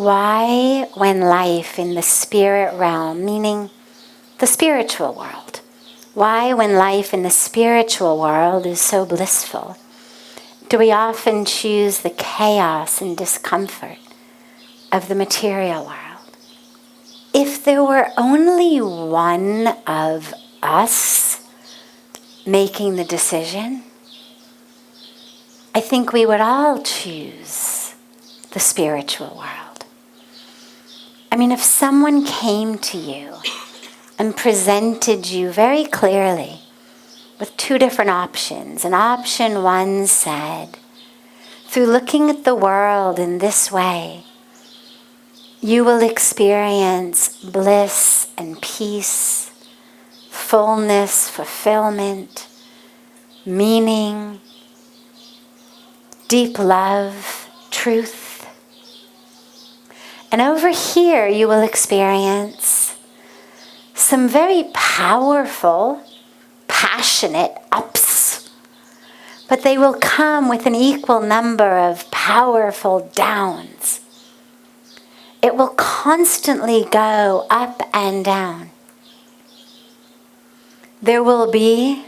Why, when life in the spirit realm, meaning the spiritual world, why, when life in the spiritual world is so blissful, do we often choose the chaos and discomfort of the material world? If there were only one of us making the decision, I think we would all choose the spiritual world. I mean, if someone came to you and presented you very clearly with two different options, and option one said, through looking at the world in this way, you will experience bliss and peace, fullness, fulfillment, meaning, deep love, truth. And over here you will experience some very powerful, passionate ups, but they will come with an equal number of powerful downs. It will constantly go up and down. There will be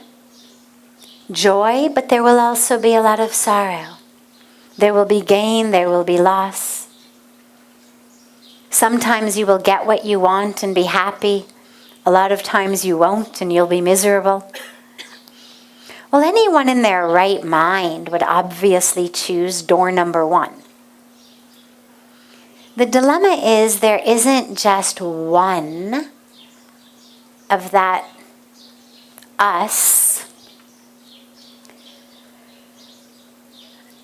joy, but there will also be a lot of sorrow. There will be gain, there will be loss. Sometimes you will get what you want and be happy. A lot of times you won't and you'll be miserable. Well, anyone in their right mind would obviously choose door number one. The dilemma is there isn't just one of that us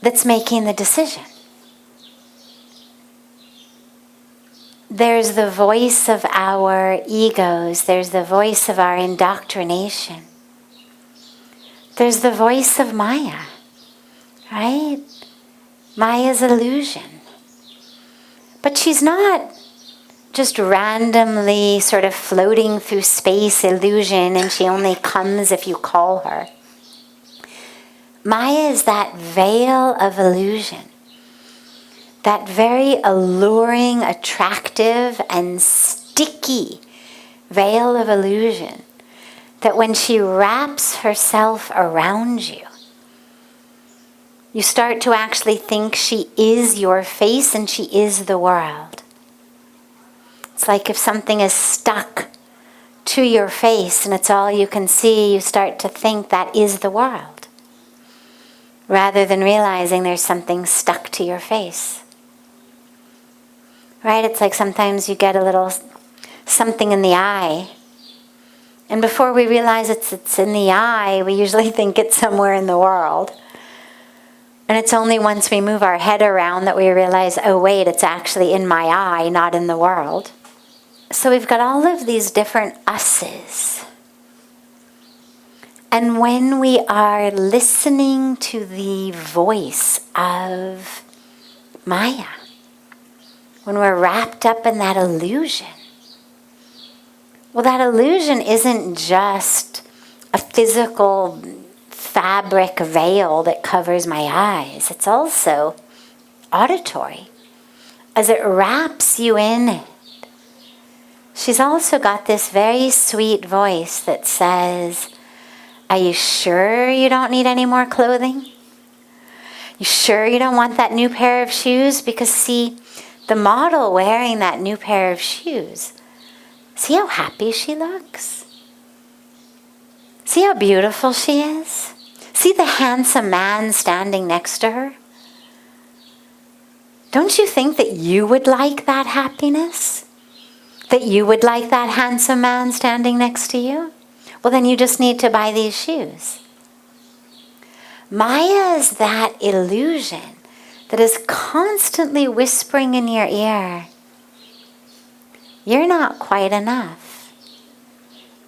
that's making the decision. There's the voice of our egos. There's the voice of our indoctrination. There's the voice of Maya, right? Maya's illusion. But she's not just randomly sort of floating through space illusion and she only comes if you call her. Maya is that veil of illusion, that very alluring, attractive, and sticky veil of illusion that when she wraps herself around you, you start to actually think she is your face and she is the world. It's like if something is stuck to your face and it's all you can see, you start to think that is the world, rather than realizing there's something stuck to your face. Right? It's like sometimes you get a little something in the eye, and before we realize it's in the eye, we usually think it's somewhere in the world. And it's only once we move our head around that we realize, oh wait, it's actually in my eye, not in the world. So we've got all of these different us's. And when we are listening to the voice of Maya, when we're wrapped up in that illusion, well, that illusion isn't just a physical fabric veil that covers my eyes. It's also auditory. As it wraps you in it, she's also got this very sweet voice that says, are you sure you don't need any more clothing? You sure you don't want that new pair of shoes? Because see, the model wearing that new pair of shoes, see how happy she looks? See how beautiful she is? See the handsome man standing next to her? Don't you think that you would like that happiness? That you would like that handsome man standing next to you? Well, then you just need to buy these shoes. Maya is that illusion that is constantly whispering in your ear, you're not quite enough.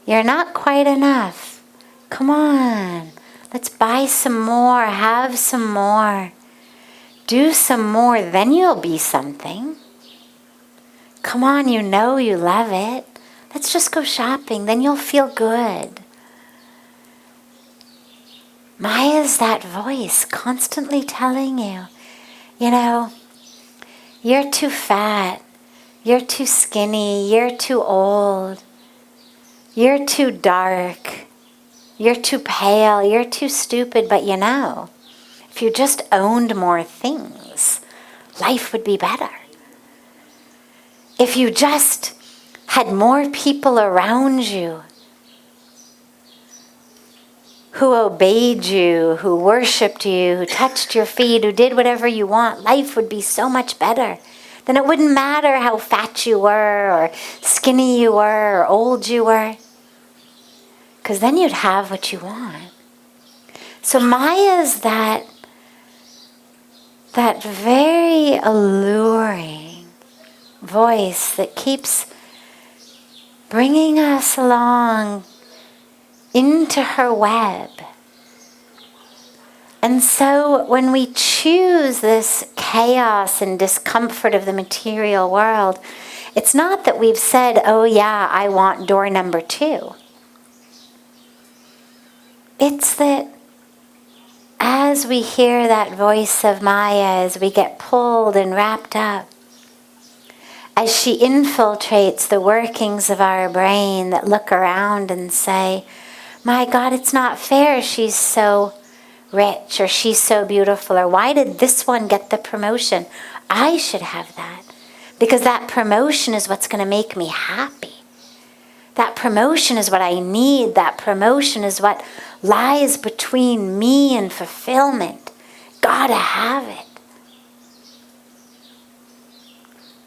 You're not quite enough. Come on. Let's buy some more, have some more, do some more, then you'll be something. Come on, you know you love it. Let's just go shopping, then you'll feel good. Maya's that voice constantly telling you, you know, You're too fat. You're too skinny. You're too old. You're too dark. You're too pale. You're too stupid. But you know, if you just owned more things, life would be better. If you just had more people around you who obeyed you, who worshipped you, who touched your feet, who did whatever you want, life would be so much better. Then it wouldn't matter how fat you were or skinny you were or old you were, because then you'd have what you want. So Maya's that very alluring voice that keeps bringing us along into her web. And so when we choose this chaos and discomfort of the material world, it's not that we've said, oh yeah, I want door number 2. It's that as we hear that voice of Maya, as we get pulled and wrapped up, as she infiltrates the workings of our brain that look around and say, my God, it's not fair, she's so rich, or she's so beautiful, or why did this one get the promotion? I should have that, because that promotion is what's going to make me happy. That promotion is what I need. That promotion is what lies between me and fulfillment. Gotta have it.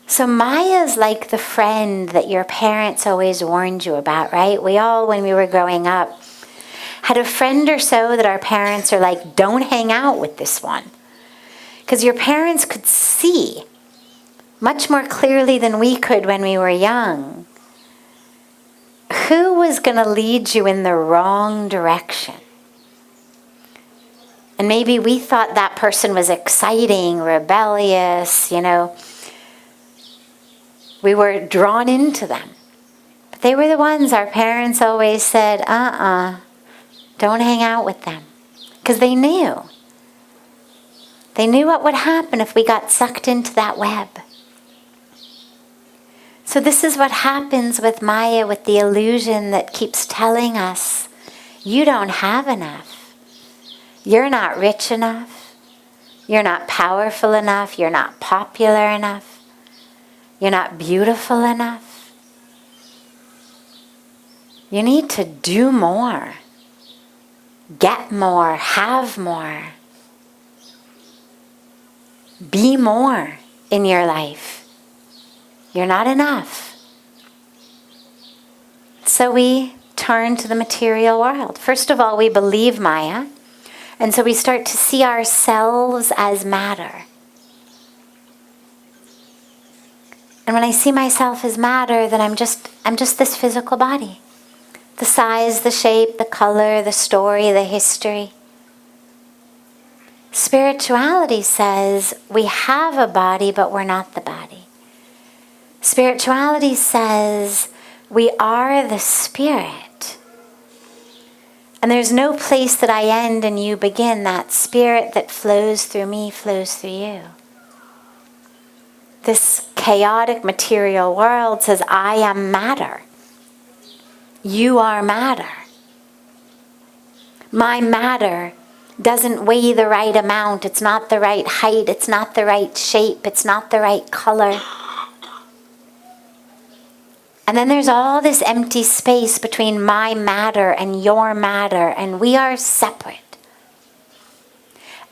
So Maya's like the friend that your parents always warned you about, right? We all, when we were growing up, had a friend or so that our parents are like, don't hang out with this one. Because your parents could see much more clearly than we could when we were young who was going to lead you in the wrong direction. And maybe we thought that person was exciting, rebellious, we were drawn into them. But they were the ones our parents always said, don't hang out with them. Because they knew. They knew what would happen if we got sucked into that web. So this is what happens with Maya, with the illusion that keeps telling us, you don't have enough. You're not rich enough. You're not powerful enough. You're not popular enough. You're not beautiful enough. You need to do more. Get more. Have more. Be more in your life. You're not enough. So we turn to the material world. First of all, we believe Maya. And so we start to see ourselves as matter. And when I see myself as matter, then I'm just this physical body. The size, the shape, the color, the story, the history. Spirituality says we have a body, but we're not the body. Spirituality says we are the spirit. And there's no place that I end and you begin. That spirit that flows through me flows through you. This chaotic material world says, I am matter. You are matter. My matter doesn't weigh the right amount. It's not the right height. It's not the right shape. It's not the right color. And then there's all this empty space between my matter and your matter, and we are separate.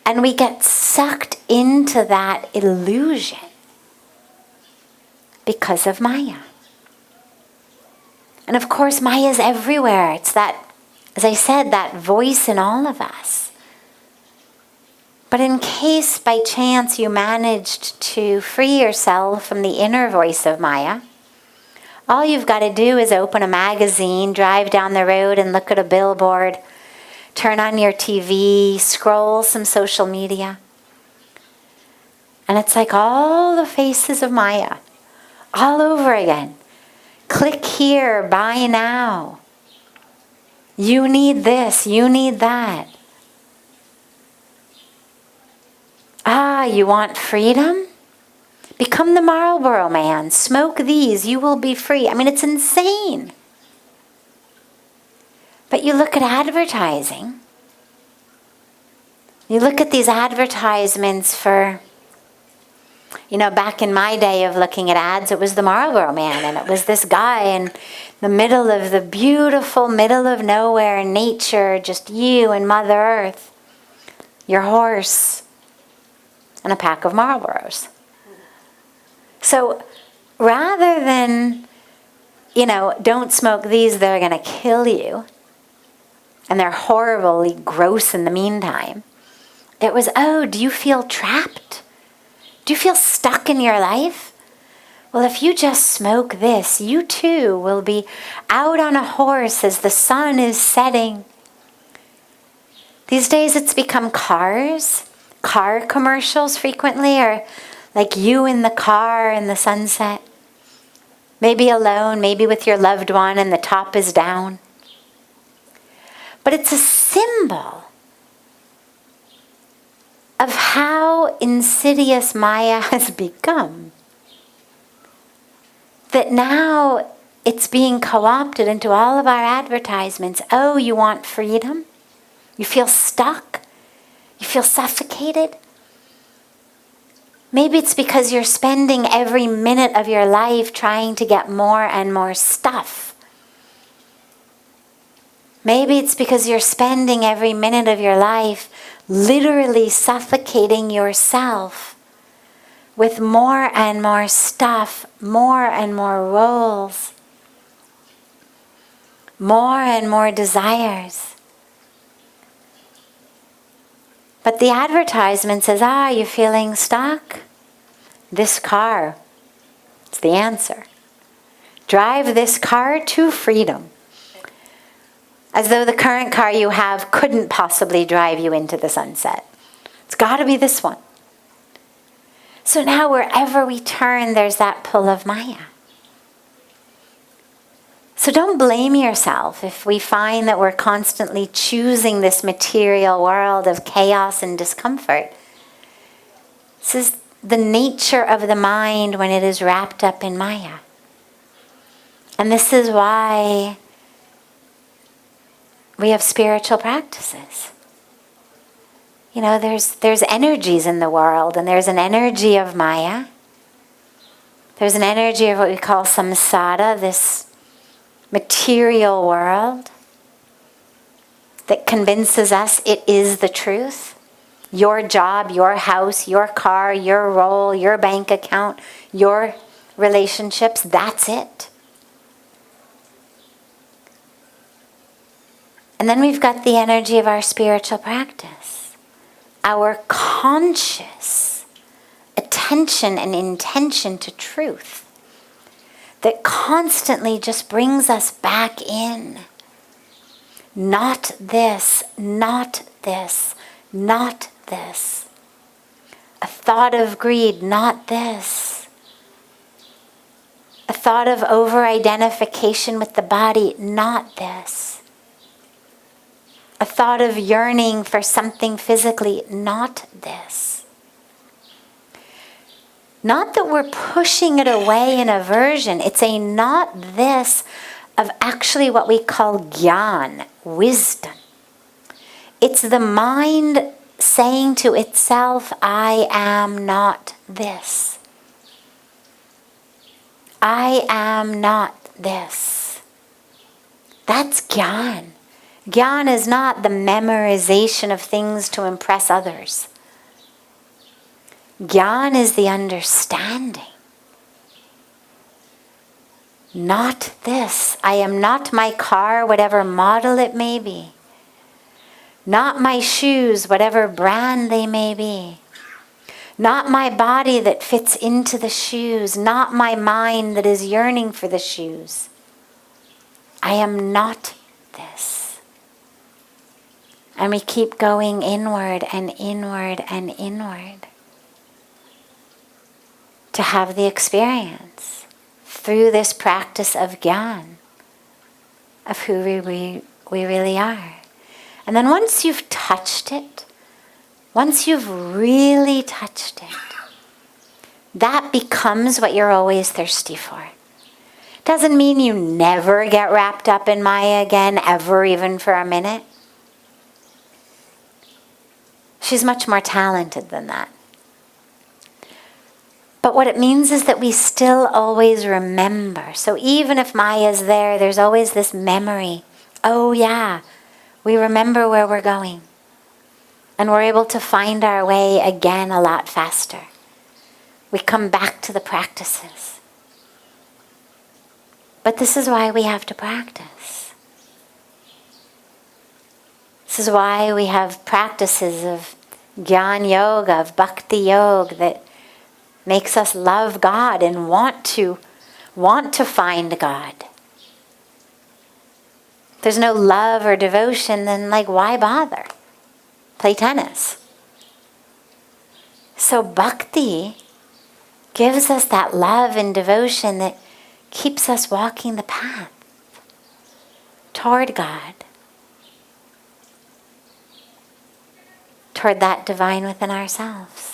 And we get sucked into that illusion because of Maya. And of course, Maya is everywhere. It's that, as I said, that voice in all of us. But in case by chance you managed to free yourself from the inner voice of Maya, all you've got to do is open a magazine, drive down the road and look at a billboard, turn on your TV, scroll some social media. And it's like all the faces of Maya, all over again. Click here, buy now. You need this, you need that. You want freedom? Become the Marlboro Man. Smoke these. You will be free. I mean, it's insane. But you look at advertising. You look at these advertisements for, back in my day of looking at ads, it was the Marlboro Man, and it was this guy in the middle of the beautiful middle of nowhere nature, just you and Mother Earth, your horse, and a pack of Marlboros. So rather than, don't smoke these, they're going to kill you, and they're horribly gross in the meantime, it was, do you feel trapped? Do you feel stuck in your life? Well, if you just smoke this, you too will be out on a horse as the sun is setting. These days it's become car commercials frequently, or like you in the car in the sunset. Maybe alone, maybe with your loved one and the top is down. But it's a symbol of how insidious Maya has become. That now it's being co-opted into all of our advertisements. Oh, you want freedom? You feel stuck? You feel suffocated? Maybe it's because you're spending every minute of your life trying to get more and more stuff. Maybe it's because you're spending every minute of your life literally suffocating yourself with more and more stuff, more and more roles, more and more desires. But the advertisement says, you're feeling stuck? This car, it's the answer. Drive this car to freedom. As though the current car you have couldn't possibly drive you into the sunset. It's got to be this one. So now wherever we turn, there's that pull of Maya. So don't blame yourself if we find that we're constantly choosing this material world of chaos and discomfort. This is the nature of the mind when it is wrapped up in Maya. And this is why we have spiritual practices. There's energies in the world, and there's an energy of Maya. There's an energy of what we call samsara, this material world that convinces us it is the truth. Your job, your house, your car, your role, your bank account, your relationships, that's it. And then we've got the energy of our spiritual practice, our conscious attention and intention to truth that constantly just brings us back in. Not this, not this, not this. A thought of greed, not this. A thought of over-identification with the body, not this. A thought of yearning for something physically, not this. Not that we're pushing it away in aversion. It's a not this of actually what we call gyan, wisdom. It's the mind saying to itself, I am not this. I am not this. That's gyan. Gyan is not the memorization of things to impress others. Gyan is the understanding. Not this. I am not my car, whatever model it may be. Not my shoes, whatever brand they may be. Not my body that fits into the shoes. Not my mind that is yearning for the shoes. I am not this. And we keep going inward and inward and inward to have the experience through this practice of gyan of who we really are. And then once you've touched it, once you've really touched it, that becomes what you're always thirsty for. Doesn't mean you never get wrapped up in Maya again, ever, even for a minute. She's much more talented than that. But what it means is that we still always remember. So even if Maya's there, there's always this memory. Oh yeah, we remember where we're going. And we're able to find our way again a lot faster. We come back to the practices. But this is why we have to practice. This is why we have practices of Jnana Yoga, of Bhakti Yoga, that makes us love God and want to find God. If there's no love or devotion, then why bother? Play tennis. So bhakti gives us that love and devotion that keeps us walking the path toward God, toward that divine within ourselves.